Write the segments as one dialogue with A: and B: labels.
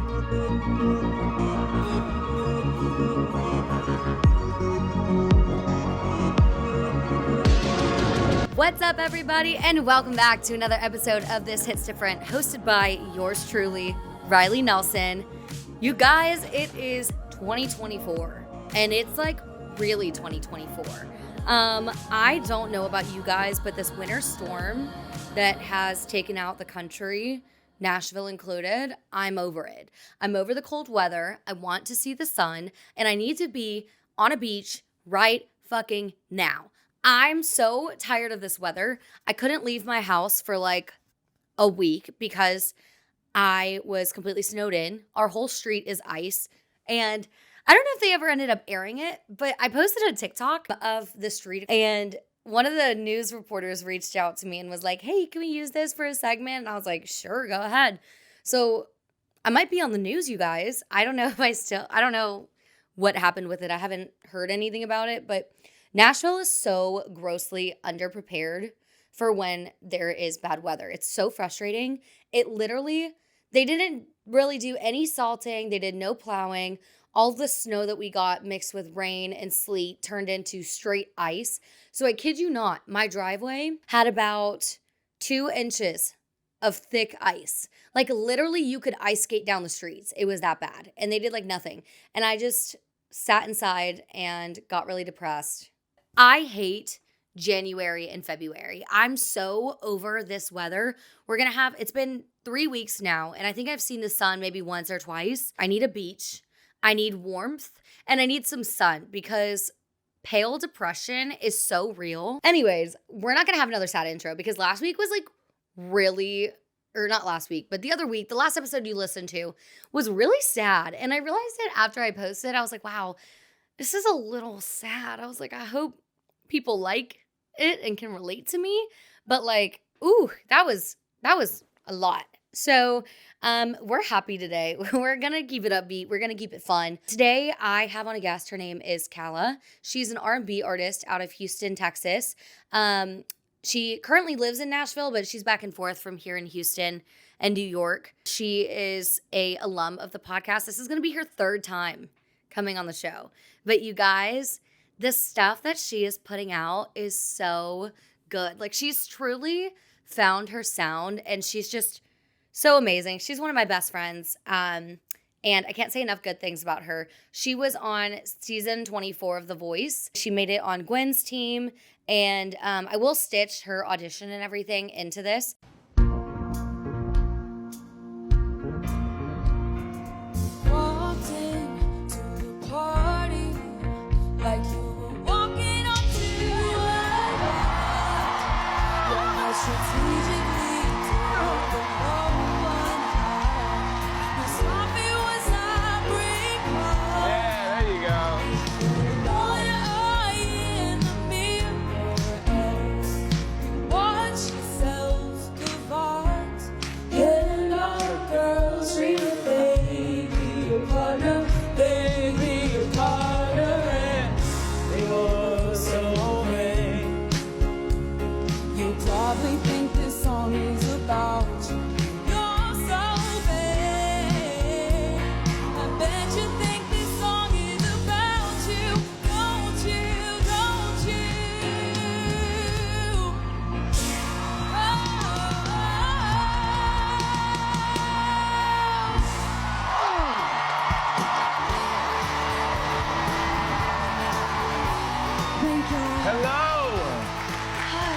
A: What's up, everybody, and welcome back to another episode of This Hits Different, hosted by yours truly, Riley Nelson. You guys, it is 2024, and it's like really 2024. I don't know about you guys, but this winter storm that has taken out the country, Nashville included, I'm over it. I'm over the cold weather. I want to see the sun, and I need to be on a beach right fucking now. I'm so tired of this weather. I couldn't leave my house for like a week because I was completely snowed in. Our whole street is ice. And I don't know if they ever ended up airing it, but I posted a TikTok of the street, and one of the news reporters reached out to me and was like, hey, can we use this for a segment? And I was like, sure, go ahead. So I might be on the news, you guys. I don't know if I don't know what happened with it. I haven't heard anything about it, but Nashville is so grossly underprepared for when there is bad weather. It's so frustrating. They didn't really do any salting. They did no plowing. All the snow that we got mixed with rain and sleet turned into straight ice. So I kid you not, my driveway had about 2 inches of thick ice. Like literally you could ice skate down the streets. It was that bad. And they did like nothing. And I just sat inside and got really depressed. I hate January and February. I'm so over this weather. It's been 3 weeks now, and I think I've seen the sun maybe once or twice. I need a beach, I need warmth, and I need some sun because pale depression is so real. Anyways, we're not gonna have another sad intro because last week was like not last week, but the other week, the last episode you listened to was really sad. And I realized it after I posted. I was like, wow, this is a little sad. I was like, I hope people like it and can relate to me. But like, ooh, that was a lot. So we're happy today. We're going to keep it upbeat. We're going to keep it fun. Today I have on a guest. Her name is CALLA. She's an R&B artist out of Houston, Texas. She currently lives in Nashville, but she's back and forth from here in Houston and New York. She is a alum of the podcast. This is going to be her 3rd time coming on the show. But you guys, the stuff that she is putting out is so good. Like, she's truly found her sound, and she's just so amazing. She's one of my best friends, and I can't say enough good things about her. She was on season 24 of The Voice. She made it on Gwen's team, and I will stitch her audition and everything into this.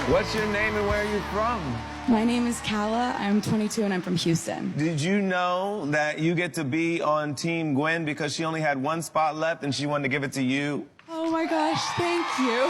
B: What's your name and where are you from?
C: My name is CALLA. I'm 22 and I'm from Houston.
B: Did you know that you get to be on Team Gwen because she only had 1 spot left and she wanted to give it to you?
C: Oh my gosh, thank you.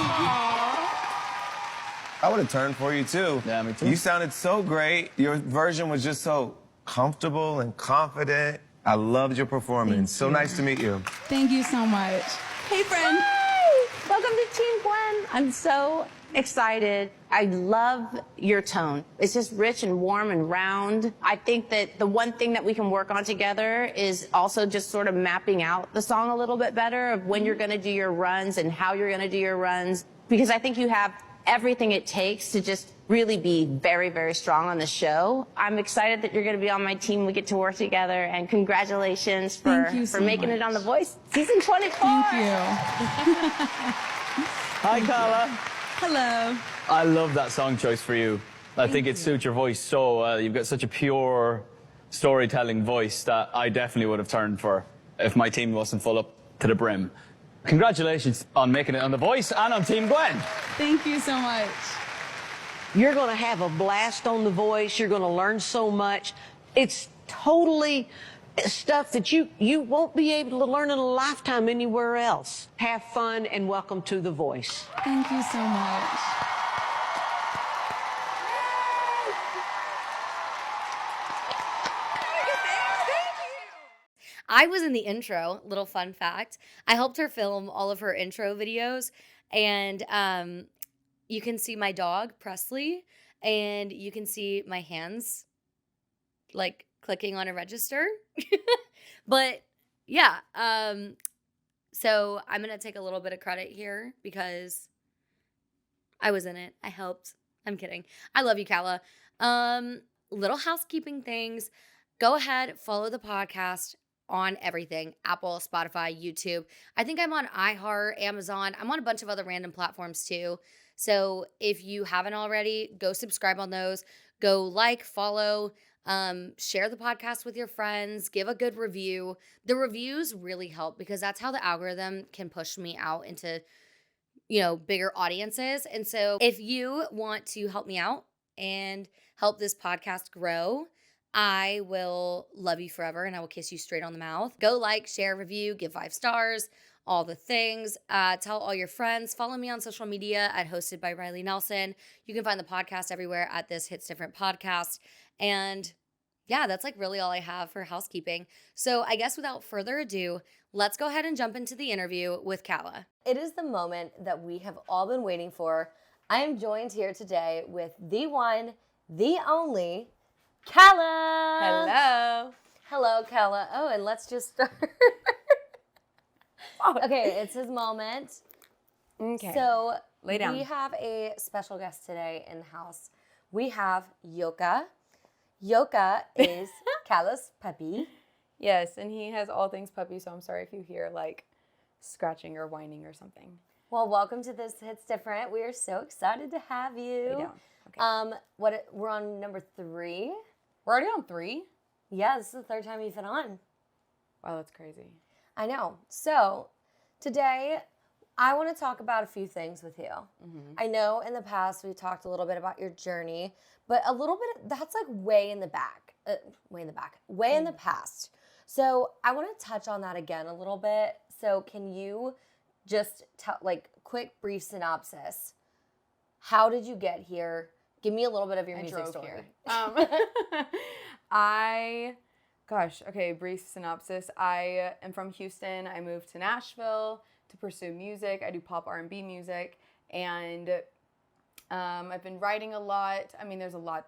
B: I would have turned for you too.
D: Yeah, me too.
B: You sounded so great. Your version was just so comfortable and confident. I loved your performance. So nice to meet you.
C: Thank you so much. Hey, friend.
E: Hi! Welcome to Team Gwen. I'm so excited. I love your tone. It's just rich and warm and round. I think that the one thing that we can work on together is also just sort of mapping out the song a little bit better of when you're going to do your runs and how you're going to do your runs, because I think you have everything it takes to just really be very, very strong on the show. I'm excited that you're going to be on my team. We get to work together, and congratulations for making it on The Voice season 24.
C: Thank you.
D: Hi, CALLA.
C: Hello.
D: I love that song choice for you. I think it suits your voice so well. You've got such a pure storytelling voice that I definitely would have turned for if my team wasn't full up to the brim. Congratulations on making it on The Voice and on Team Gwen.
C: Thank you so much.
F: You're going to have a blast on The Voice. You're going to learn so much. It's totally stuff that you won't be able to learn in a lifetime anywhere else. Have fun and welcome to The Voice.
C: Thank you so much.
A: I was in the intro, little fun fact. I helped her film all of her intro videos, and you can see my dog, Presley, and you can see my hands, like, clicking on a register. But, yeah, so I'm going to take a little bit of credit here because I was in it. I helped. I'm kidding. I love you, CALLA. Little housekeeping things. Go ahead, follow the podcast on everything, Apple, Spotify, YouTube. I think I'm on iHeart, Amazon. I'm on a bunch of other random platforms too. So if you haven't already, go subscribe on those. Go like, follow, share the podcast with your friends, give a good review. The reviews really help because that's how the algorithm can push me out into, bigger audiences. And so if you want to help me out and help this podcast grow, I will love you forever and I will kiss you straight on the mouth. Go like, share, review, give 5 stars, all the things. Tell all your friends. Follow me on social media at Hosted by Riley Nelson. You can find the podcast everywhere at This Hits Different Podcast. And yeah, that's like really all I have for housekeeping. So I guess without further ado, let's go ahead and jump into the interview with CALLA. It is the moment that we have all been waiting for. I am joined here today with the one, the only, CALLA.
G: Hello.
A: Hello, CALLA. Oh, and let's just start. Okay, it's his moment.
G: Okay.
A: So
G: Lay down.
A: we have a special guest today in the house. We have Yoka. Yoka is CALLA's puppy.
G: Yes, and he has all things puppy, so I'm sorry if you hear like scratching or whining or something.
A: Well, welcome to This Hits Different. We are so excited to have you.
G: Lay down. Okay.
A: We're on number 3.
G: We're already on 3?
A: Yeah, this is the 3rd time you've been on.
G: Wow, that's crazy.
A: I know. So today, I want to talk about a few things with you. Mm-hmm. I know in the past we talked a little bit about your journey, but a little bit, that's like way in the past. So I want to touch on that again a little bit. So can you just tell, like, quick, brief synopsis? How did you get here? Give me a little bit of your music story.
G: Brief synopsis. I am from Houston. I moved to Nashville to pursue music. I do pop R&B music, and I've been writing a lot. I mean, there's a lot.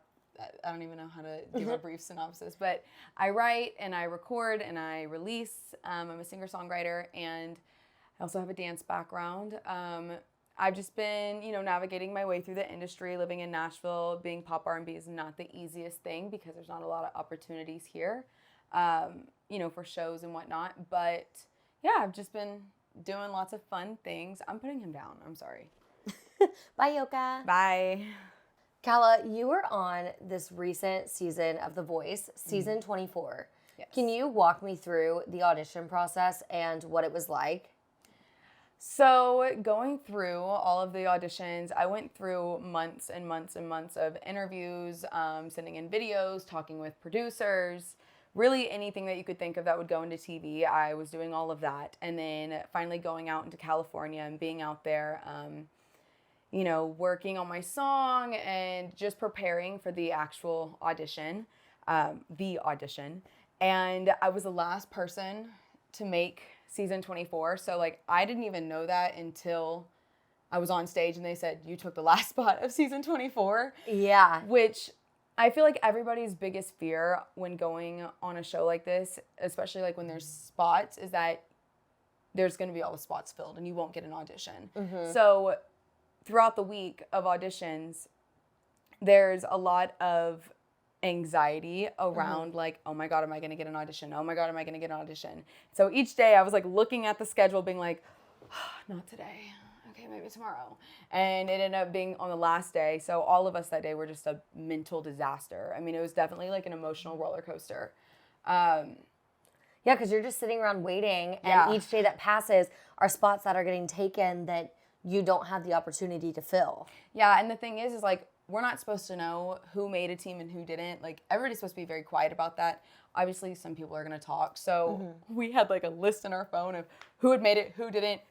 G: I don't even know how to give a brief synopsis, but I write and I record and I release. I'm a singer-songwriter, and I also have a dance background. I've just been, navigating my way through the industry. Living in Nashville, being pop R&B is not the easiest thing because there's not a lot of opportunities here, for shows and whatnot. But yeah, I've just been doing lots of fun things. I'm putting him down. I'm sorry.
A: Bye, Yoka.
G: Bye.
A: CALLA, you were on this recent season of The Voice, season 24.
G: Yes.
A: Can you walk me through the audition process and what it was like?
G: So going through all of the auditions, I went through months and months and months of interviews, sending in videos, talking with producers, really anything that you could think of that would go into TV. I was doing all of that. And then finally going out into California and being out there, working on my song and just preparing for the actual audition, And I was the last person to make season 24. So I didn't even know that until I was on stage and they said, you took the last spot of season 24.
A: Yeah.
G: Which I feel like everybody's biggest fear when going on a show like this, especially when there's spots, is that there's going to be all the spots filled and you won't get an audition. Mm-hmm. So throughout the week of auditions, there's a lot of anxiety around like, oh my God, am I going to get an audition? Oh my God, am I going to get an audition? So each day I was like looking at the schedule being like, not today. Okay, maybe tomorrow. And it ended up being on the last day. So all of us that day were just a mental disaster. I mean, it was definitely like an emotional roller coaster.
A: Yeah, because you're just sitting around waiting, and
G: Yeah.
A: each day that passes are spots that are getting taken that you don't have the opportunity to fill.
G: Yeah, and the thing is like, we're not supposed to know who made a team and who didn't. Like, everybody's supposed to be very quiet about that. Obviously, some people are going to talk. So we had like a list in our phone of who had made it, who didn't.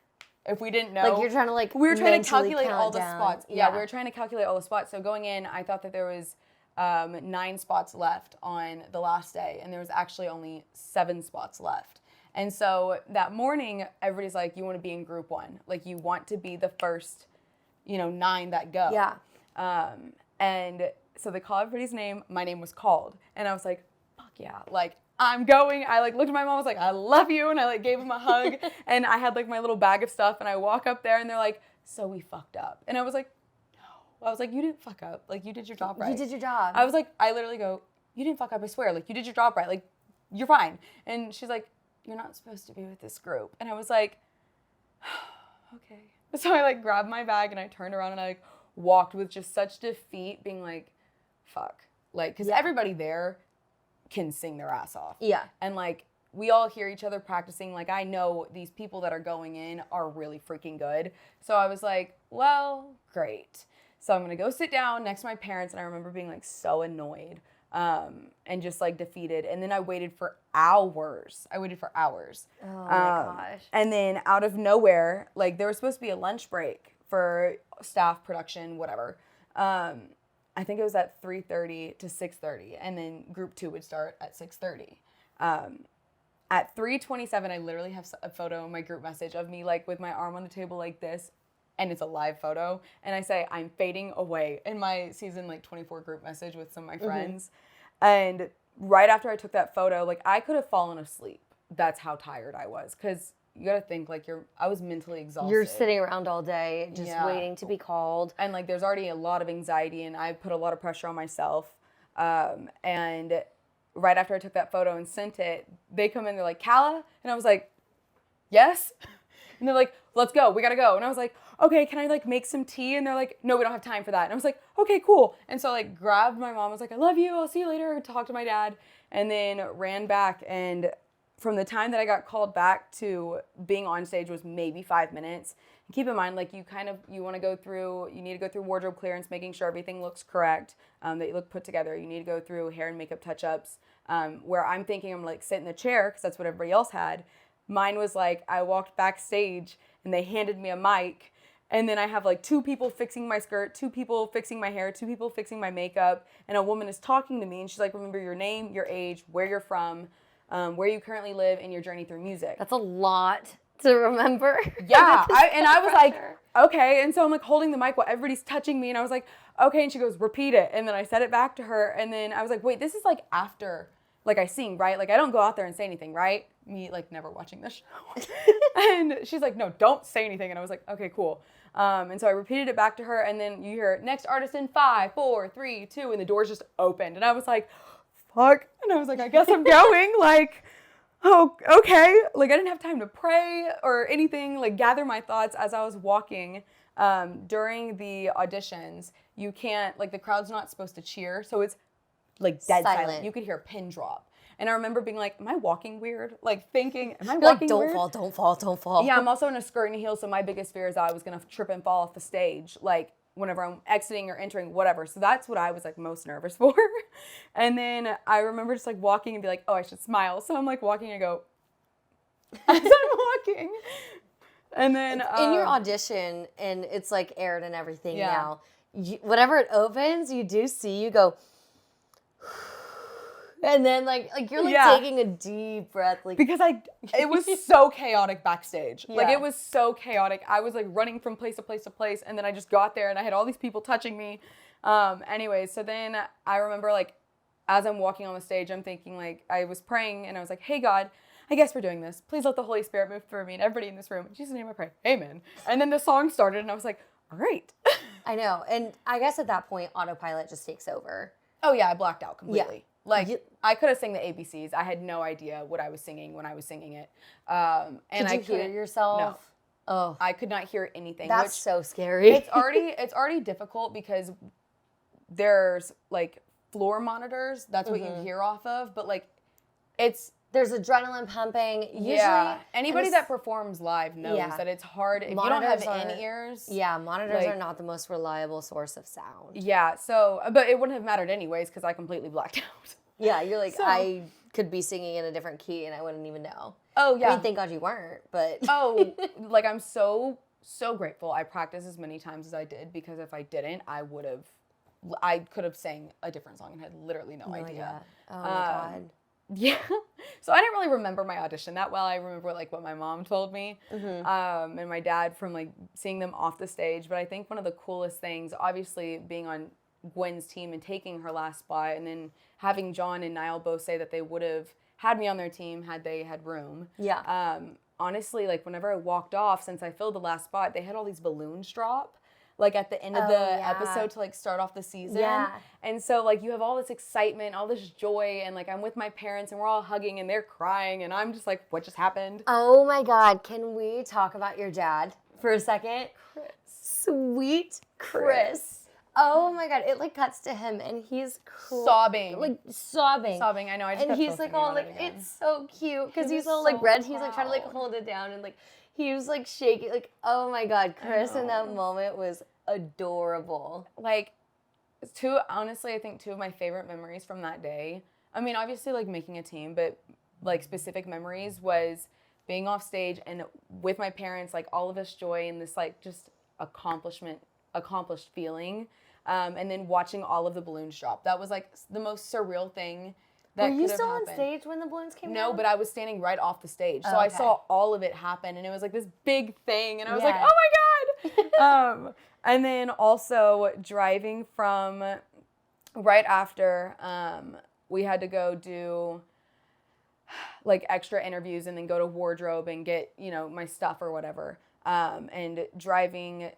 G: If we didn't know.
A: Like, you're trying to like
G: we were trying to
A: mentally
G: calculate
A: count
G: all the
A: down.
G: spots. Yeah, we were trying to calculate all the spots. So going in, I thought that there was 9 spots left on the last day. And there was actually only 7 spots left. And so that morning, everybody's like, you want to be in group 1. Like, you want to be the first, 9 that go.
A: Yeah.
G: And so they call everybody's name. My name was called. And I was like, fuck yeah. Like, I'm going. I like looked at my mom. I was like, I love you. And I like gave him a hug. And I had like my little bag of stuff. And I walk up there and they're like, so we fucked up. And I was like, no. I was like, you didn't fuck up. Like, you did your job right.
A: You did your job.
G: I was like, I literally go, you didn't fuck up. I swear. Like, you did your job right. Like, you're fine. And she's like, you're not supposed to be with this group. And I was like, okay. So I like grabbed my bag and I turned around and I like walked with just such defeat, being like, fuck. Like, because everybody there can sing their ass off.
A: Yeah.
G: And like, we all hear each other practicing. Like, I know these people that are going in are really freaking good. So I was like, well, great. So I'm going to go sit down next to my parents. And I remember being like so annoyed and just like defeated. And then I waited for hours. Oh
A: my gosh.
G: And then out of nowhere, like there was supposed to be a lunch break for staff, production, whatever. I think it was at 3:30 to 6:30, and then group 2 would start at 6:30. At 3:27, I literally have a photo in my group message of me like with my arm on the table like this, and it's a live photo. And I say, I'm fading away in my season like 24 group message with some of my friends. And right after I took that photo, like I could have fallen asleep. That's how tired I was. Because you got to think like I was mentally exhausted.
A: You're sitting around all day just waiting to be called.
G: And like there's already a lot of anxiety and I put a lot of pressure on myself. And right after I took that photo and sent it, they come in, they're like, CALLA? And I was like, yes. And they're like, let's go, we gotta go. And I was like, okay, can I like make some tea? And they're like, no, we don't have time for that. And I was like, okay, cool. And so I like grabbed my mom, I was like, I love you, I'll see you later. Talked to my dad and then ran back. And from the time that I got called back to being on stage was maybe 5 minutes. And keep in mind, like you need to go through wardrobe clearance, making sure everything looks correct, that you look put together. You need to go through hair and makeup touch-ups, where I'm thinking I'm like sit in the chair because that's what everybody else had. Mine was like, I walked backstage and they handed me a mic. And then I have like 2 people fixing my skirt, 2 people fixing my hair, 2 people fixing my makeup. And a woman is talking to me and she's like, remember your name, your age, where you're from, where you currently live, and your journey through music.
A: That's a lot to remember.
G: Yeah. I was like, okay. And so I'm like holding the mic while everybody's touching me. And I was like, okay. And she goes, repeat it. And then I said it back to her. And then I was like, wait, this is like after, like I sing, right? Like I don't go out there and say anything, right? Me like never watching this show. And she's like, no, don't say anything. And I was like, okay, cool. And so I repeated it back to her. And then you hear next artist in 5, 4, 3, 2. And the doors just opened. And I was like, fuck. And I was like, I guess I'm going. Like, oh, okay. Like I didn't have time to pray or anything, like gather my thoughts as I was walking. During the auditions, you can't, like the crowd's not supposed to cheer. So it's like dead silent. You could hear a pin drop. And I remember being like, am I walking weird? Like thinking, am I walking
A: don't
G: weird?
A: Don't fall.
G: Yeah, I'm also in a skirt and heels, so my biggest fear is that I was gonna trip and fall off the stage, like whenever I'm exiting or entering, whatever. So that's what I was like most nervous for. And then I remember just like walking and be like, oh, I should smile. So I'm like walking and go, as I'm walking. And then
A: in your audition, and it's like aired and everything now, whenever it opens, you go, and then like you're like taking a deep breath, like
G: because it was so chaotic backstage. Like it was so chaotic. I was like running from place to place to place, and then I just got there and I had all these people touching me. Anyways, so then I remember like as I'm walking on the stage, I'm thinking like I was praying and I was like, hey God, I guess we're doing this. Please let the Holy Spirit move through me and everybody in this room. In Jesus' name I pray. Amen. And then the song started and I was like, all right.
A: I know. And I guess at that point, autopilot just takes over.
G: Oh yeah, I blacked out completely.
A: Yeah.
G: Like I could have sang the ABCs. I had no idea what I was singing when I was singing it. And
A: Did you hear yourself?
G: No.
A: Oh,
G: I could not hear anything.
A: that's
G: which
A: so scary.
G: it's already difficult because there's like floor monitors. That's what you hear off of. But like,
A: There's adrenaline pumping. Usually,
G: yeah. Anybody that performs live knows that it's hard if
A: Monitors
G: you don't have in-ears.
A: Yeah, monitors
G: like-
A: are not the most reliable source of sound.
G: Yeah. So, but it wouldn't have mattered anyways because I completely blacked out.
A: Yeah, you're like,
G: So-
A: I could be singing in a different key and I wouldn't even know.
G: Oh yeah.
A: I mean, thank God you weren't, but.
G: Oh, like I'm so grateful I practiced as many times as I did because if I didn't, I could have sang a different song and had literally no idea.
A: Oh my God.
G: Yeah. So I didn't really remember my audition that well. I remember like what my mom told me and my dad from like seeing them off the stage. But I think one of the coolest things, obviously being on Gwen's team and taking her last spot and then having John and Niall both say that they would have had me on their team had they had room.
A: Yeah.
G: Honestly, like whenever I walked off, since I filled the last spot, they had all these balloons drop like at the end of the episode to like start off the season.
A: Yeah.
G: And so like you have all this excitement, all this joy, and like I'm with my parents and we're all hugging and they're crying and I'm just like, what just happened?
A: Oh my God. Can we talk about your dad for a second?
G: Chris.
A: Sweet Chris. Oh my God. It like cuts to him and he's
G: Sobbing.
A: Like sobbing.
G: Sobbing, I know. I just
A: And
G: kept
A: he's
G: focusing
A: like all
G: on
A: like,
G: it again.
A: it's so cute. Because
G: He
A: he's
G: was
A: all like
G: so
A: red. He's like trying to like
G: proud.
A: hold it down and like he was like shaking. Like, oh my God. Chris in that moment was adorable.
G: Like honestly, I think two of my favorite memories from that day, I mean, obviously like making a team, but like specific memories was being off stage and with my parents, like all of this joy and this like just accomplished feeling. And then watching all of the balloons drop. That was like the most surreal thing that
A: Were you
G: could have
A: still
G: happened.
A: on stage when the balloons came
G: No,
A: down?
G: but I was standing right off the stage. So
A: Oh,
G: I
A: okay.
G: saw all of it happen and it was like this big thing and I was like,
A: Yeah.
G: oh my God. And then also driving from right after we had to go do like extra interviews and then go to wardrobe and get, you know, my stuff or whatever. And driving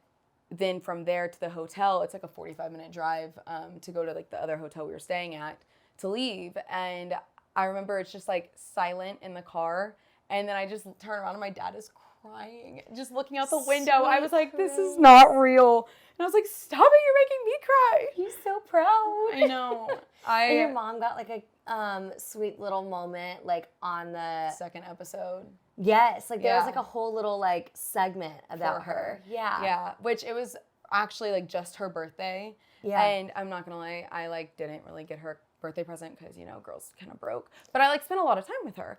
G: then from there to the hotel, it's like a 45-minute drive to go to like the other hotel we were staying at to leave. And I remember it's just like silent in the car. And then I just turn around and my dad is crying, just looking out the window. I was like, this is not real. And I was like, stop it, you're making me cry.
A: He's so proud.
G: I know.
A: And your mom got like a sweet little moment like on the
G: second episode.
A: Yes, like there was
G: Yeah.
A: like a whole little like segment about
G: For
A: her. Yeah.
G: Yeah, which it was actually like just her birthday.
A: Yeah.
G: And I'm not gonna lie, I like didn't really get her birthday present because, you know, girls kind of broke. But I like spent a lot of time with her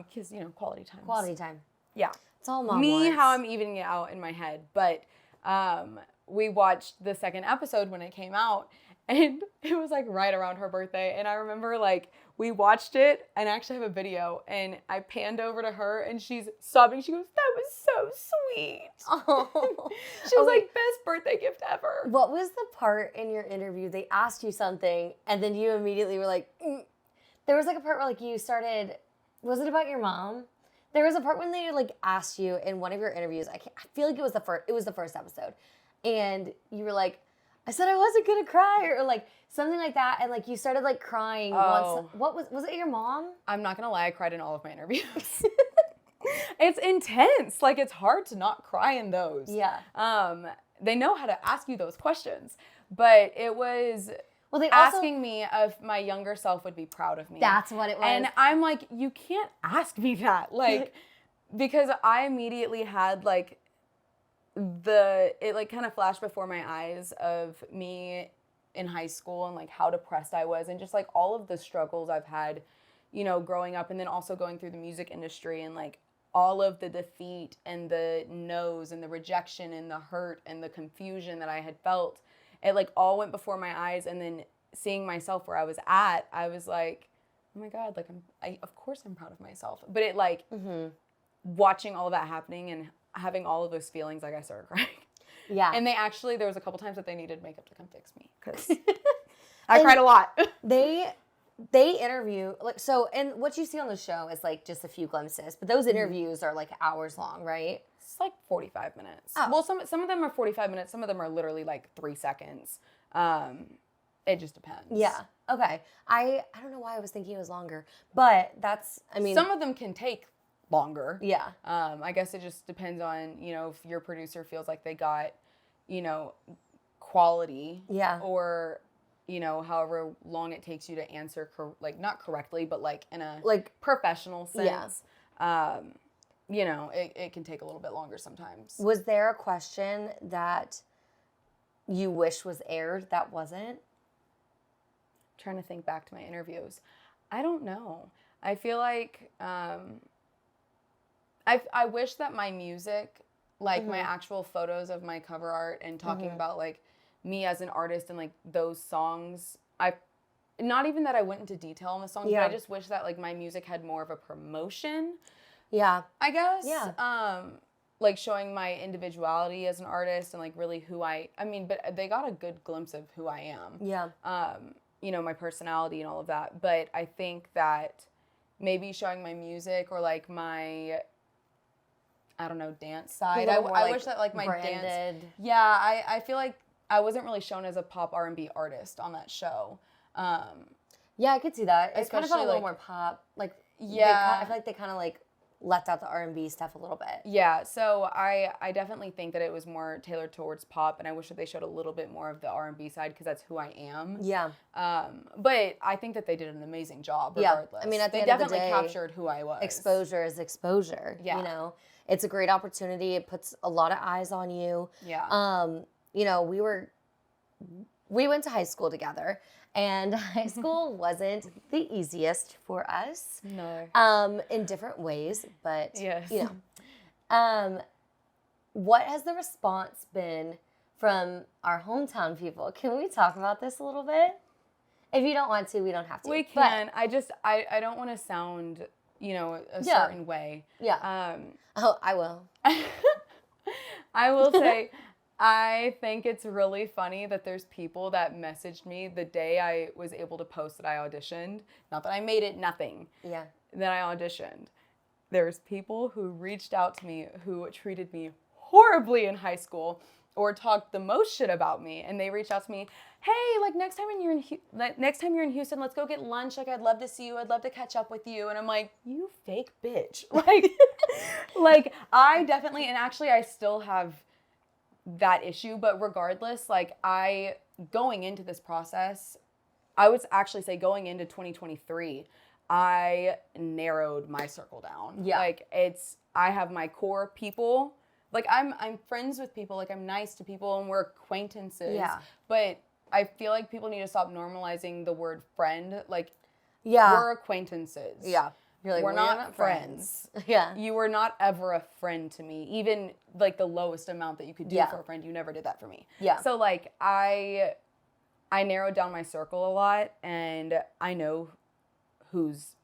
G: because, you know, quality time.
A: Quality time.
G: Yeah.
A: It's all mom
G: Me,
A: wants.
G: how I'm evening it out in my head. But we watched the second episode when it came out and it was like right around her birthday. And I remember like we watched it and I actually have a video and I panned over to her and she's sobbing. She goes, that was so sweet.
A: Oh.
G: She was like, best birthday gift ever.
A: What was the part in your interview they asked you something and then you immediately were like, There was like a part where like you started, was it about your mom? There was a part when they like asked you in one of your interviews, I feel like it was the first episode. And you were like, I said I wasn't gonna cry or like something like that. And like you started like crying once. What was it your mom?
G: I'm not gonna lie, I cried in all of my interviews. It's intense. Like it's hard to not cry in those.
A: Yeah.
G: They know how to ask you those questions. But it was
A: Well, they also,
G: asking me if my younger self would be proud of me.
A: That's what it was.
G: And I'm like, you can't ask me that. Like, because I immediately had like it like kind of flashed before my eyes of me in high school and like how depressed I was and just like all of the struggles I've had, you know, growing up and then also going through the music industry and like all of the defeat and the no's and the rejection and the hurt and the confusion that I had felt. It like all went before my eyes and then seeing myself where I was at, I was like, oh my God, like of course I'm proud of myself. But it like watching all of that happening and having all of those feelings, like I started crying.
A: yeah.
G: And there was a couple times that they needed makeup to come fix me because I cried a lot.
A: They interview like so, and what you see on the show is like just a few glimpses, but those interviews are like hours long, right?
G: It's like 45 minutes.
A: Oh.
G: Well, some of them are 45 minutes. Some of them are literally like 3 seconds. It just depends.
A: Yeah. Okay. I don't know why I was thinking it was longer, but I mean.
G: Some of them can take longer.
A: Yeah.
G: I guess it just depends on, if your producer feels like they got, quality.
A: Yeah.
G: Or, however long it takes you to answer, not correctly, but like in a professional sense.
A: Yeah.
G: It can take a little bit longer sometimes.
A: Was there a question that you wish was aired that wasn't?
G: Trying to think back to my interviews. I don't know. I feel like I wish that my music, like my actual photos of my cover art and talking about like me as an artist and like those songs, not even that I went into detail on the songs, but I just wish that like my music had more of a promotion.
A: Yeah.
G: I guess.
A: Yeah.
G: Like showing my individuality as an artist and like really but they got a good glimpse of who I am.
A: Yeah.
G: My personality and all of that. But I think that maybe showing my music or like my, I don't know, dance side. I wish that like my
A: branded.
G: dance. Yeah, I feel like I wasn't really shown as a pop R&B artist on that show.
A: Yeah, I could see that. It kind of felt a little
G: like-
A: more pop. Like,
G: Yeah.
A: I feel like they kind of like left out the R&B stuff a little bit.
G: Yeah, so I definitely think that it was more tailored towards pop, and I wish that they showed a little bit more of the R&B side because that's who I am.
A: Yeah.
G: But I think that they did an amazing job
A: Yeah.
G: regardless.
A: I mean, at the
G: they
A: end of the
G: definitely
A: day,
G: captured who I was.
A: Exposure is exposure.
G: Yeah.
A: It's a great opportunity. It puts a lot of eyes on you.
G: Yeah.
A: We went to high school together, and high school wasn't the easiest for us.
G: No.
A: In different ways, but
G: Yes.
A: What has the response been from our hometown people? Can we talk about this a little bit? If you don't want to, we don't have to.
G: We
A: But-
G: can. I don't want to sound, a certain way.
A: Yeah. I will.
G: I will say, I think it's really funny that there's people that messaged me the day I was able to post that I auditioned. Not that I made it, nothing.
A: Yeah.
G: That I auditioned. There's people who reached out to me who treated me horribly in high school or talked the most shit about me, and they reached out to me, hey, like next time you're in Houston, let's go get lunch. Like, I'd love to see you. I'd love to catch up with you. And I'm like, you fake bitch. Like I definitely, and actually I still have that issue, but regardless, like going into this process, I would actually say going into 2023, I narrowed my circle down.
A: Yeah.
G: Like I have my core people. Like I'm friends with people, like I'm nice to people and we're acquaintances.
A: Yeah.
G: But I feel like people need to stop normalizing the word friend. Like
A: Yeah.
G: we're acquaintances.
A: Yeah. You're like,
G: we're not friends.
A: Yeah.
G: You were not ever a friend to me. Even like the lowest amount that you could do
A: Yeah.
G: for a friend, you never did that for me.
A: Yeah.
G: So like I narrowed down my circle a lot, and I know who's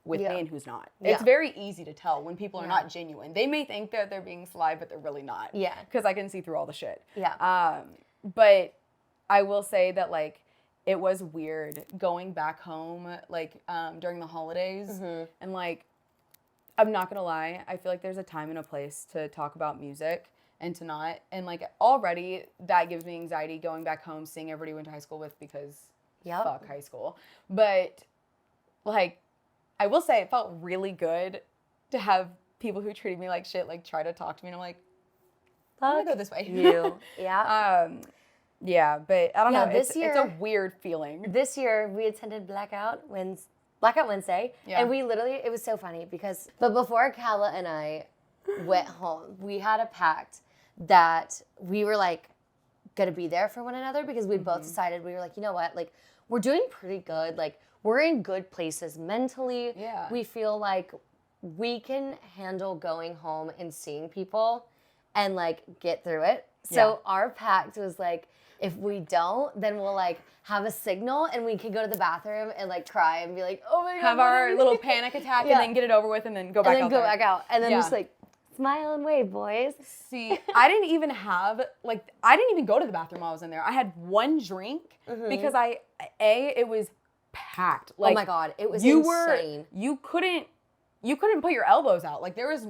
G: with
A: Yeah.
G: me and who's not.
A: Yeah.
G: It's very easy to tell when people are
A: Yeah.
G: not genuine. They may think that they're being sly, but they're really not.
A: Yeah.
G: Because I can see through all the shit.
A: Yeah.
G: But I will say that like it was weird going back home like during the holidays,
A: Mm-hmm.
G: and like I'm not gonna lie, I feel like there's a time and a place to talk about music and to not. And like already that gives me anxiety going back home, seeing everybody I went to high school with, because
A: Yep.
G: fuck high school. But like I will say it felt really good to have people who treated me like shit like try to talk to me, and I'm like, I'm gonna go this way.
A: You. Yeah.
G: Yeah, but I don't
A: Yeah,
G: know.
A: this
G: It's
A: year-
G: a weird feeling.
A: This year we attended Blackout Wednesday,
G: Yeah.
A: and we literally, it was so funny because, but before Calla and I went home, we had a pact that we were like gonna be there for one another, because we both decided, we were like, you know what, like we're doing pretty good, like we're in good places mentally.
G: Yeah.
A: We feel like we can handle going home and seeing people and like get through it. So our pact was like, if we don't, then we'll like have a signal and we can go to the bathroom and like cry and be like, oh my God.
G: Have
A: what
G: our
A: are we
G: little
A: doing?
G: panic attack
A: Yeah.
G: and then get it over with and then go back
A: and then
G: out
A: go
G: there.
A: back out. And then
G: Yeah.
A: just like smile and wave, boys.
G: See, I didn't even go to the bathroom while I was in there. I had one drink because it was packed. Like,
A: oh my God, it was
G: you
A: insane.
G: you couldn't put your elbows out. Like there was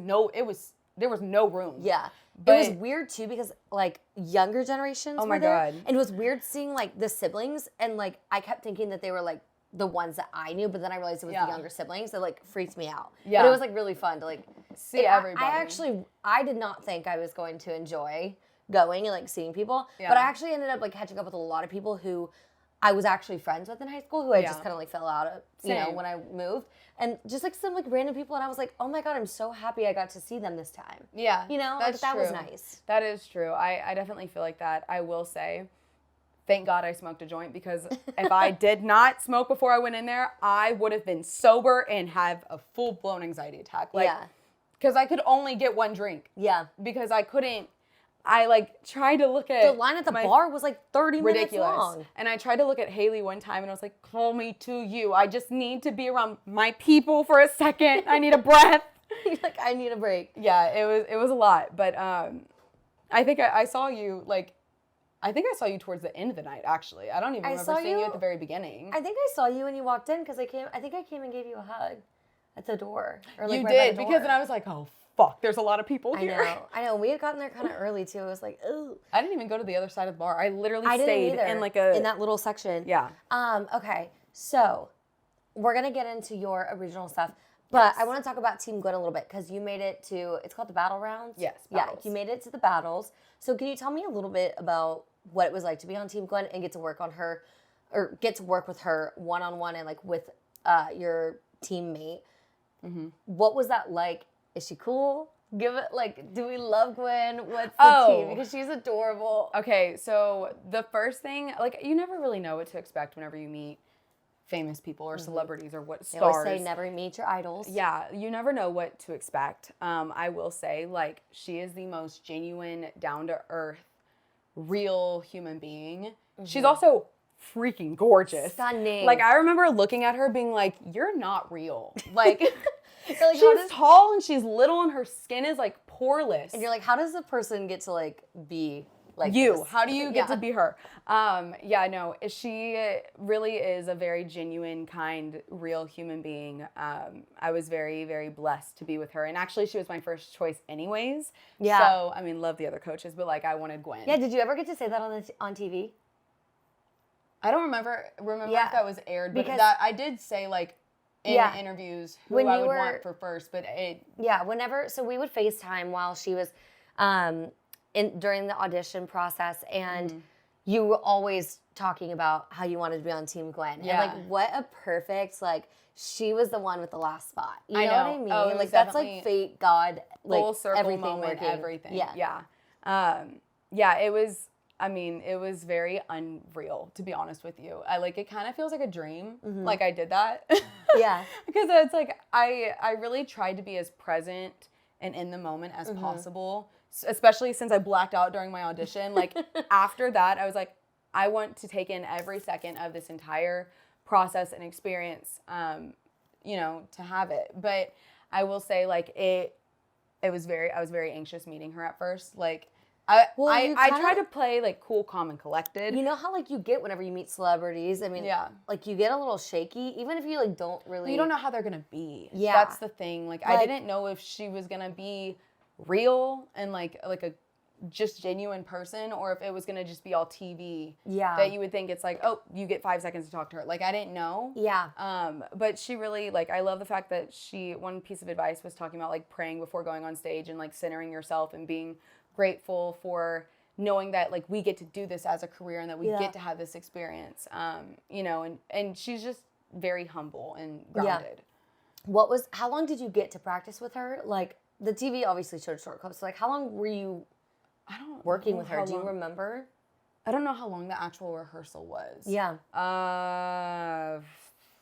G: there was no room.
A: Yeah.
G: But
A: it was weird too because like younger generations
G: Oh
A: were
G: my
A: there.
G: God.
A: And it was weird seeing like the siblings and like I kept thinking that they were like the ones that I knew, but then I realized it was the younger siblings that like freaked me out.
G: Yeah.
A: But it was like really fun to like
G: see everybody.
A: I did not think I was going to enjoy going and like seeing people.
G: Yeah.
A: But I actually ended up like catching up with a lot of people who I was actually friends with in high school who I just kind of like fell out of, you know,
G: Same.
A: when I moved. And just like some like random people and I was like, oh my God, I'm so happy I got to see them this time.
G: Yeah.
A: You know,
G: that's
A: like that was
G: true.
A: nice.
G: That is true. I definitely feel like that. I will say, thank God I smoked a joint because if I did not smoke before I went in there, I would have been sober and have a full-blown anxiety attack. Like,
A: Yeah.
G: because I could only get one drink.
A: Yeah.
G: Because I couldn't, I like tried to look at
A: The line at the bar was like 30
G: ridiculous.
A: minutes long.
G: And I tried to look at Haley one time and I was like, call me to you. I just need to be around my people for a second. I need a breath.
A: You're like, I need a break.
G: Yeah, it was a lot. But I think I saw you like, I think I saw you towards the end of the night, actually. I don't even remember seeing you at the very beginning.
A: I think I saw you when you walked in because I think I came and gave you a hug at the door. Or like
G: You
A: right by
G: did,
A: the door.
G: because then I was like, oh, fuck, there's a lot of people
A: I
G: here.
A: know. We had gotten there kind of early too. It was like, ooh.
G: I didn't even go to the other side of the bar. I literally
A: I
G: stayed
A: didn't either.
G: in like
A: in that little section.
G: Yeah.
A: Okay. So we're gonna get into your original stuff, but I want to talk about Team Gwen a little bit because you made it to. It's called the Battle Rounds.
G: Yes,
A: Yeah.
G: battles.
A: You made it to the battles. So can you tell me a little bit about what it was like to be on Team Gwen and get to work on her, or get to work with her one-on-one and like with your teammate?
G: Mm-hmm.
A: What was that like? Is she cool? Give it like, do we love Gwen? What's the team? Because she's adorable.
G: Okay, so the first thing, like, you never really know what to expect whenever you meet famous people or celebrities or what
A: They
G: stars.
A: always say never meet your idols.
G: Yeah, you never know what to expect. I will say, like, she is the most genuine, down-to-earth, real human being. She's also freaking gorgeous.
A: Stunning.
G: Like, I remember looking at her being like, you're not real. Like,
A: You're like, how
G: she's
A: does-
G: tall and she's little and her skin is, like, poreless.
A: And you're like, how does a person get to like be like
G: you?
A: this?
G: How do you get
A: Yeah.
G: to be her? Yeah, no, she really is a very genuine, kind, real human being. I was very, very blessed to be with her. And actually, she was my first choice anyways.
A: Yeah.
G: So, I mean, love the other coaches, but like, I wanted Gwen.
A: Yeah. Did you ever get to say that on TV?
G: I don't remember
A: Yeah.
G: if that was aired, but
A: Because-
G: that I did say like in
A: Yeah.
G: interviews who
A: When
G: I
A: you
G: would
A: were-
G: want for first, but it
A: Yeah. So we would FaceTime while she was during the audition process, and you were always talking about how you wanted to be on Team Gwen.
G: Yeah.
A: And like, what a perfect like. She was the one with the last spot. You
G: I
A: know what
G: know.
A: I mean?
G: Oh, it was
A: like that's
G: definitely
A: like fate, God, like
G: full circle
A: everything
G: moment,
A: working.
G: everything.
A: Yeah.
G: Yeah. Yeah, it was, I mean, it was very unreal, to be honest with you. It kind of feels like a dream. Like I did that.
A: Yeah.
G: Because it's like, I really tried to be as present and in the moment as possible, especially since I blacked out during my audition. Like after that, I was like, I want to take in every second of this entire process and experience, you know, to have it. But I will say, like, I was very anxious meeting her at first. Like, I try to play like cool, calm, and collected.
A: You know how like you get whenever you meet celebrities? I mean,
G: Yeah.
A: like you get a little shaky, even if you like don't really.
G: You don't know how they're gonna be.
A: Yeah.
G: That's the thing. Like I
A: Like-
G: didn't know if she was gonna be real and like a just genuine person, or if it was gonna just be all TV.
A: Yeah.
G: That you would think it's like, oh, you get 5 seconds to talk to her. Like I didn't know.
A: Yeah.
G: But she really, like, I love the fact that one piece of advice was talking about like praying before going on stage and like centering yourself and being grateful for knowing that like we get to do this as a career and that we get to have this experience. You know, and she's just very humble and grounded.
A: How long did you get to practice with her? Like the TV obviously showed short clips. So, like how long were you working with her? Do you remember?
G: I don't know how long the actual rehearsal was.
A: Yeah.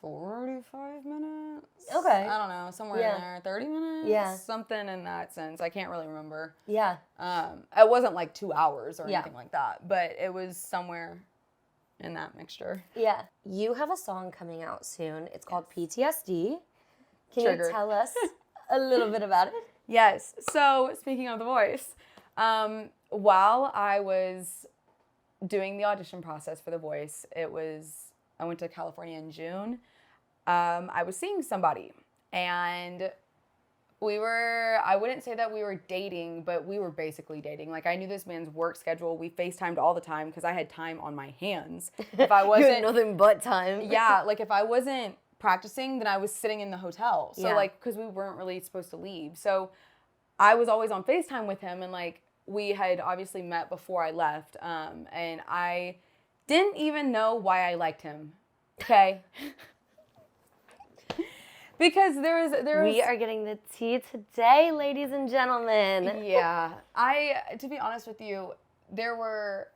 G: 45 minutes.
A: Okay.
G: I don't know, somewhere
A: Yeah.
G: in there. 30 minutes?
A: Yeah.
G: Something in that sense. I can't really remember.
A: Yeah.
G: It wasn't like 2 hours or
A: Yeah.
G: anything like that, but it was somewhere in that mixture.
A: Yeah. You have a song coming out soon. It's called PTSD. Can
G: Triggered.
A: you tell us a little bit about it?
G: Yes. So speaking of The Voice, while I was doing the audition process for The Voice, I went to California in June. I was seeing somebody, and I wouldn't say that we were dating, but we were basically dating. Like, I knew this man's work schedule. We FaceTimed all the time because I had time on my hands. If I
A: You
G: wasn't,
A: had nothing but time.
G: yeah, like if I wasn't practicing, then I was sitting in the hotel. So
A: Yeah.
G: like, because we weren't really supposed to leave. So I was always on FaceTime with him, and like, we had obviously met before I left. And I didn't even know why I liked him. Okay. Because there was
A: We are getting the tea today, ladies and gentlemen.
G: Yeah. To be honest with you, there were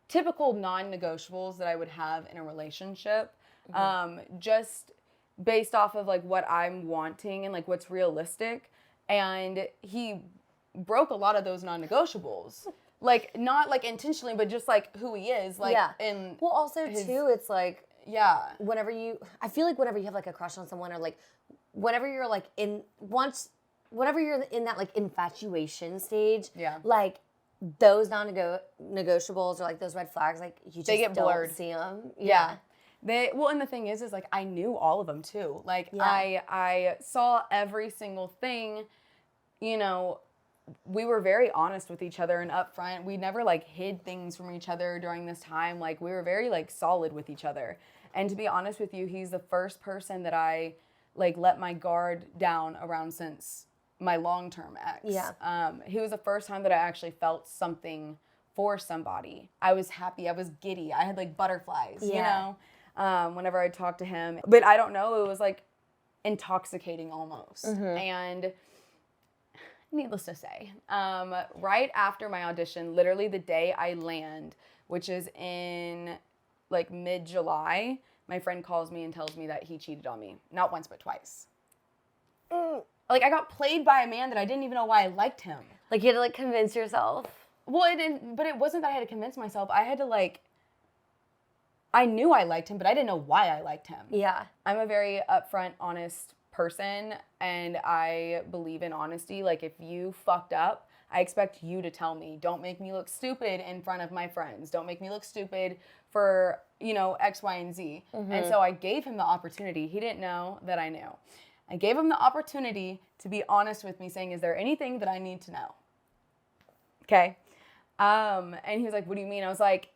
G: typical non-negotiables that I would have in a relationship, just based off of like what I'm wanting and like what's realistic. And he broke a lot of those non-negotiables. Like, not like intentionally, but just like who he is. Like,
A: Yeah.
G: in
A: Well, also too, it's like,
G: yeah.
A: I feel like whenever you have like a crush on someone, or like whenever you're like whenever you're in that like infatuation stage,
G: Yeah.
A: like those non-negotiables or like those red flags, like you just
G: get
A: don't
G: blurred.
A: see them.
G: Yeah. And the thing is like, I knew all of them too. Like,
A: Yeah.
G: I saw every single thing, you know. We were very honest with each other and upfront. We never like hid things from each other during this time. Like, we were very like solid with each other. And to be honest with you, he's the first person that I like let my guard down around since my long-term ex.
A: Yeah.
G: He was the first time that I actually felt something for somebody. I was happy. I was giddy. I had like butterflies,
A: Yeah.
G: you know, whenever I talked to him. But I don't know, it was like intoxicating almost. And needless to say, right after my audition, literally the day I land, which is in like mid-July, my friend calls me and tells me that he cheated on me. Not once, but twice. Like, I got played by a man that I didn't even know why I liked him.
A: Like, you had to like convince yourself.
G: Well, but it wasn't that I had to convince myself. I had to like, I knew I liked him, but I didn't know why I liked him.
A: Yeah.
G: I'm a very upfront, honest person, and I believe in honesty. Like, if you fucked up, I expect you to tell me. Don't make me look stupid in front of my friends. Don't make me look stupid for, you know, X, Y, and Z. And so I gave him the opportunity. He didn't know that I knew. I gave him the opportunity to be honest with me, saying, is there anything that I need to know? Okay. And he was like, what do you mean? I was like,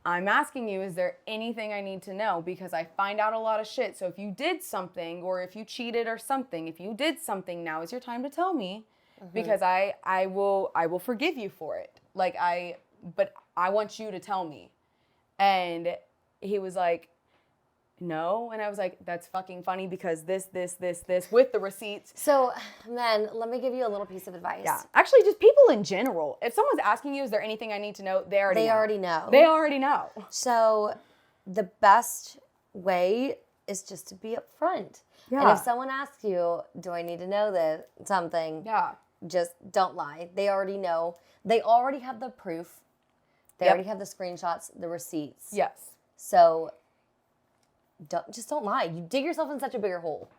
G: I'm asking you, is there anything I need to know? Because I find out a lot of shit. So if you did something, or if you cheated or something, if you did something, now is your time to tell me. Because I will forgive you for it. Like, but I want you to tell me. And he was like, no. And I was like, that's fucking funny, because this, with the receipts.
A: So then let me give you a little piece of advice.
G: Yeah. Actually, just people in general. If someone's asking you, is there anything I need to know? They already know. They already know.
A: So the best way is just to be upfront.
G: Yeah.
A: And if someone asks you, do I need to know something?
G: Yeah.
A: Just don't lie. They already know. They already have the proof. They already have the screenshots, the receipts.
G: Yes.
A: So don't lie. You dig yourself in such a bigger hole.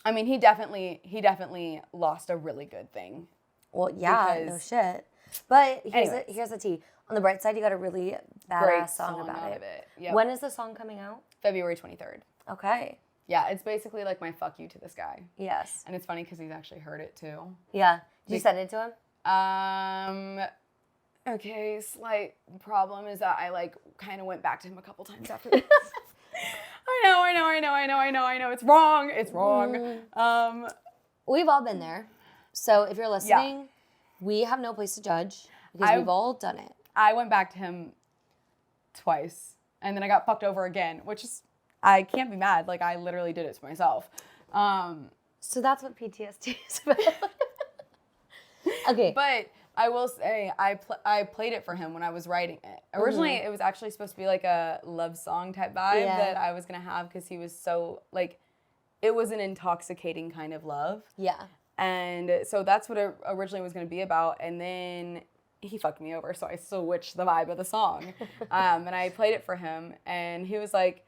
G: I mean, he definitely lost a really good thing.
A: Well, yeah, no shit. But here's the tea. On the bright side, you got a really badass song about
G: out
A: it.
G: of it. Yep.
A: When is the song coming out?
G: February 23rd.
A: Okay.
G: Yeah, it's basically like my fuck you to this guy.
A: Yes.
G: And it's funny because he's actually heard it too.
A: Yeah. Did you send it to him?
G: Okay, slight problem is that I like kind of went back to him a couple times after this. I know. It's wrong.
A: We've all been there. So if you're listening, we have no place to judge because we've all done it.
G: I went back to him twice, and then I got fucked over again, which is, I can't be mad. Like, I literally did it to myself.
A: So that's what PTSD is about. Okay.
G: But I will say, I played it for him when I was writing it. Originally, it was actually supposed to be like a love song type vibe that I was going to have, because he was so, like, it was an intoxicating kind of love.
A: Yeah.
G: And so that's what it originally was going to be about. And then he fucked me over, so I switched the vibe of the song. And I played it for him, and he was like,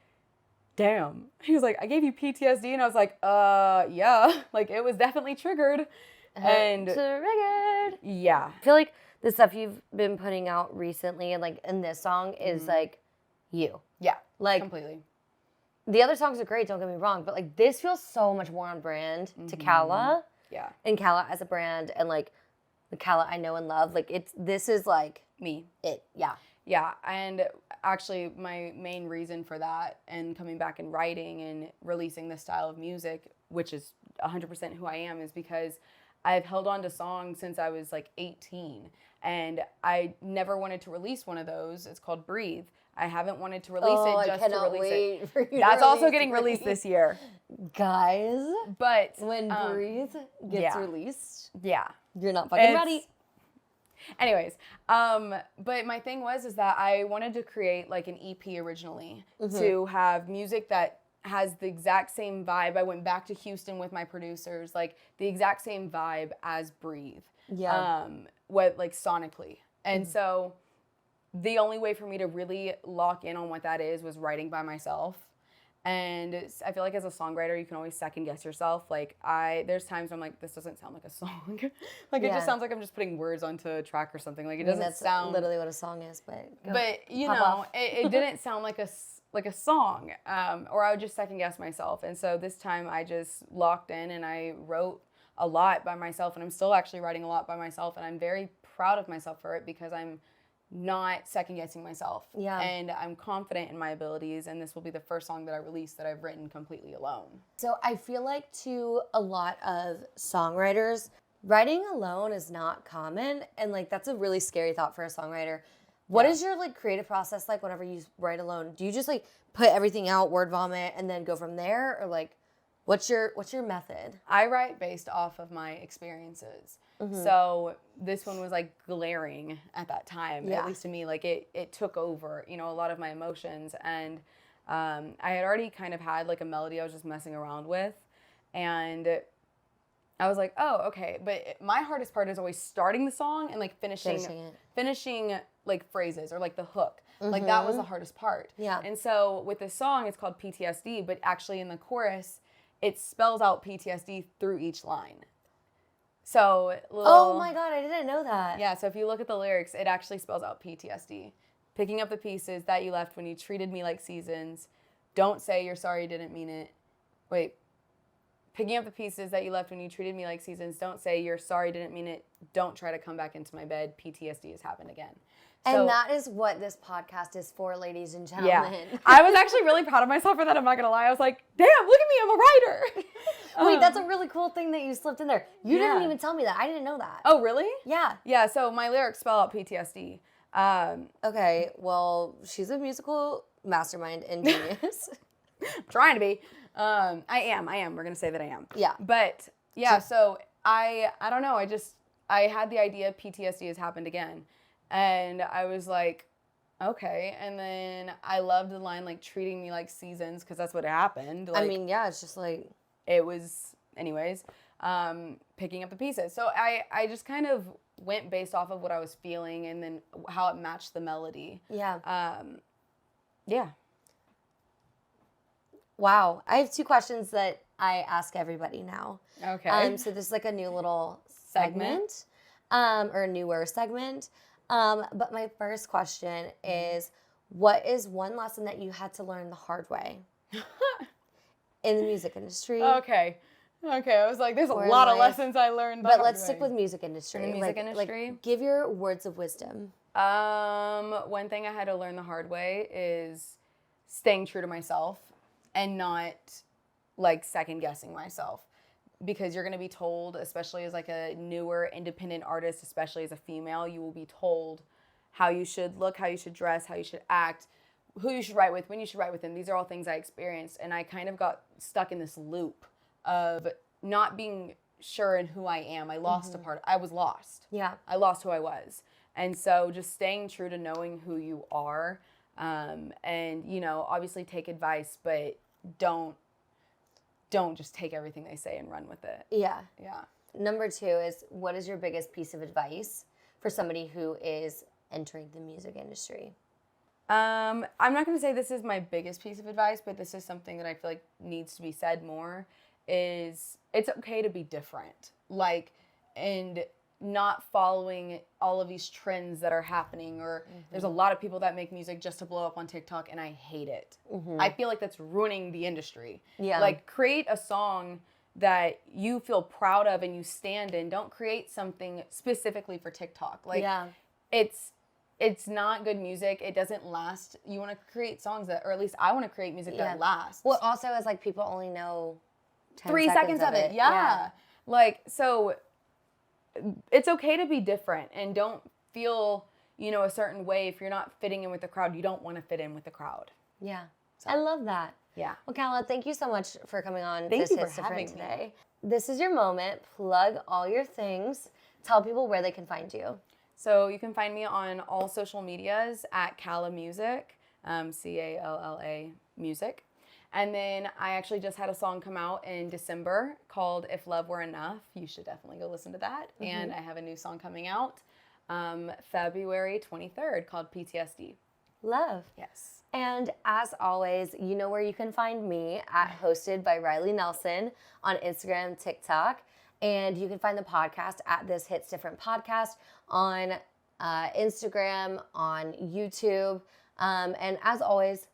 G: damn. He was like, I gave you PTSD. And I was like, yeah. Like, it was definitely triggered. And
A: triggered.
G: Yeah.
A: I feel like the stuff you've been putting out recently and like in this song is like you.
G: Yeah.
A: Like
G: completely.
A: The other songs are great, don't get me wrong, but like this feels so much more on brand to CALLA.
G: Yeah.
A: in CALLA as a brand and like the CALLA I know and love. Like this is like
G: Me.
A: it. Yeah.
G: Yeah, and actually my main reason for that and coming back and writing and releasing this style of music, which is 100% who I am, is because I've held on to songs since I was like 18, and I never wanted to release one of those. It's called Breathe. I haven't wanted to release it just to release it.
A: For you
G: That's
A: to
G: also
A: release
G: getting released this year.
A: Guys,
G: But
A: when Breathe gets
G: yeah.
A: released,
G: yeah.
A: you're not fucking ready.
G: Anyways, but my thing is that I wanted to create like an EP originally to have music that has the exact same vibe. I went back to Houston with my producers, like the exact same vibe as Breathe.
A: Yeah.
G: What like sonically. And so the only way for me to really lock in on what that is was writing by myself. And I feel like as a songwriter, you can always second guess yourself. Like there's times where I'm like, this doesn't sound like a song. Like it just sounds like I'm just putting words onto a track or something. Like it doesn't sound
A: literally what a song is, but
G: you know, it didn't sound like a song. Or I would just second guess myself. And so this time I just locked in and I wrote a lot by myself, and I'm still actually writing a lot by myself, and I'm very proud of myself for it because I'm not second guessing myself.
A: Yeah.
G: And I'm confident in my abilities, and this will be the first song that I release that I've written completely alone.
A: So I feel like to a lot of songwriters, writing alone is not common, and like that's a really scary thought for a songwriter. What is your like creative process like whenever you write alone? Do you just like put everything out, word vomit, and then go from there, or like what's your method?
G: I write based off of my experiences. So this one was like glaring at that time, at least to me. Like it took over, you know, a lot of my emotions, and I had already kind of had like a melody I was just messing around with, and I was like, oh, okay. But my hardest part is always starting the song and like finishing like phrases or like the hook. Like that was the hardest part.
A: Yeah.
G: And so with this song, it's called PTSD, but actually in the chorus, it spells out PTSD through each line. So
A: oh my God, I didn't know that.
G: Yeah, so if you look at the lyrics, it actually spells out PTSD. Picking up the pieces that you left when you treated me like seasons. Don't say you're sorry, didn't mean it. Wait. Picking up the pieces that you left when you treated me like seasons. Don't say you're sorry, didn't mean it. Don't try to come back into my bed. PTSD has happened again. So,
A: and that is what this podcast is for, ladies and gentlemen.
G: Yeah. I was actually really proud of myself for that. I'm not going to lie. I was like, damn, look at me. I'm a writer.
A: Wait, that's a really cool thing that you slipped in there. You didn't even tell me that. I didn't know that.
G: Oh, really?
A: Yeah.
G: Yeah, so my lyrics spell out PTSD.
A: Okay, well, she's a musical mastermind and genius.
G: Trying to be. I am. We're going to say that I am.
A: Yeah.
G: But, yeah, so I don't know. I had the idea PTSD has happened again. And I was like, okay. And then I loved the line, like, treating me like seasons, because that's what happened. Like,
A: I mean, yeah, it's just like...
G: It was, anyways, picking up the pieces. So I just kind of went based off of what I was feeling and then how it matched the melody.
A: Yeah.
G: Yeah.
A: Wow. I have two questions that I ask everybody now.
G: Okay.
A: So this is like a new little segment, or a newer segment. But my first question is, what is one lesson that you had to learn the hard way in the music industry?
G: Okay. I was like, there's a lot of lessons I learned.
A: But let's stick with music industry.
G: In the music industry?
A: Like, give your words of wisdom.
G: One thing I had to learn the hard way is staying true to myself and not like second guessing myself. Because you're going to be told, especially as like a newer independent artist, especially as a female, you will be told how you should look, how you should dress, how you should act, who you should write with, when you should write with them. These are all things I experienced. And I kind of got stuck in this loop of not being sure in who I am. I lost a part. I was lost.
A: Yeah.
G: I lost who I was. And so just staying true to knowing who you are, and, you know, obviously take advice, but don't just take everything they say and run with it.
A: Yeah.
G: Yeah.
A: Number two is, what is your biggest piece of advice for somebody who is entering the music industry?
G: I'm not going to say this is my biggest piece of advice, but this is something that I feel like needs to be said more, is it's okay to be different. Like, and not following all of these trends that are happening, or there's a lot of people that make music just to blow up on TikTok, and I hate it. I feel like that's ruining the industry.
A: Yeah.
G: Like, create a song that you feel proud of and you stand in. Don't create something specifically for TikTok. Like, it's not good music. It doesn't last. You want to create songs that, or at least I want to create music that lasts.
A: Well, also is like people only know 10
G: 3 seconds of it. Yeah. Like, so it's okay to be different and don't feel, you know, a certain way. If you're not fitting in with the crowd, you don't want to fit in with the crowd.
A: Yeah. So. I love that.
G: Yeah.
A: Well, Calla, thank you so much for coming on
G: Thank
A: This
G: you for
A: Hits Different
G: having
A: today. This is your moment. Plug all your things. Tell people where they can find you.
G: So you can find me on all social medias at CALLA Music, CALLA Music. And then I actually just had a song come out in December called If Love Were Enough. You should definitely go listen to that. Mm-hmm. And I have a new song coming out February 23rd called PTSD.
A: Love.
G: Yes.
A: And as always, you know where you can find me at Hosted by Riley Nelson on Instagram, TikTok. And you can find the podcast at This Hits Different Podcast on Instagram, on YouTube. And as always,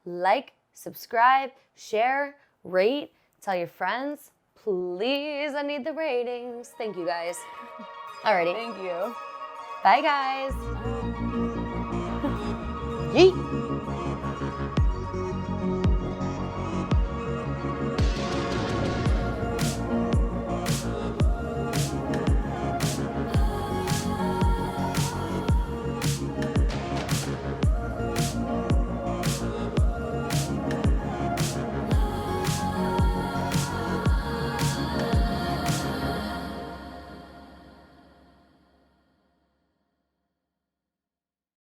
A: like, subscribe, share, rate, tell your friends. Please, I need the ratings. Thank you, guys. Alrighty.
G: Thank you.
A: Bye, guys.
F: Yeet.